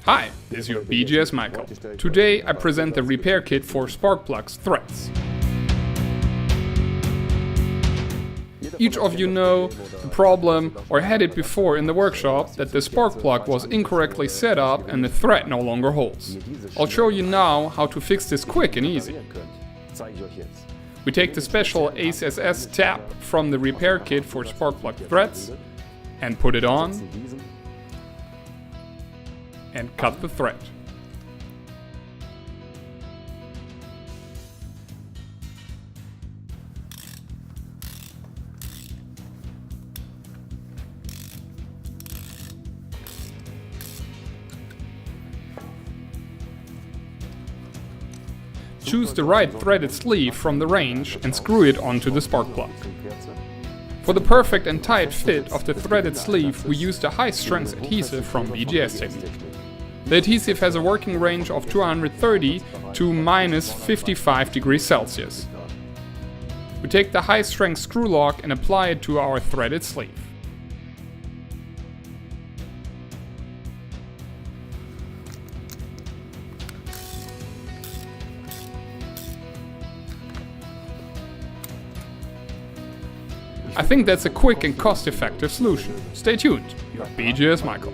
Hi, this is your BGS Michael. Today I present the repair kit for spark plugs threads. Each of you know the problem or had it before in the workshop that the spark plug was incorrectly set up and the thread no longer holds. I'll show you now how to fix this quick and easy. We take the special ACE tab from the repair kit for spark plug threads and put it on and cut the thread. Choose the right threaded sleeve from the range and screw it onto the spark plug. For the perfect and tight fit of the threaded sleeve, we use the high-strength adhesive from BGS technique. The adhesive has a working range of 230 to minus 55 degrees Celsius. We take the high-strength screw lock and apply it to our threaded sleeve. I think that's a quick and cost-effective solution. Stay tuned, your BGS Michael.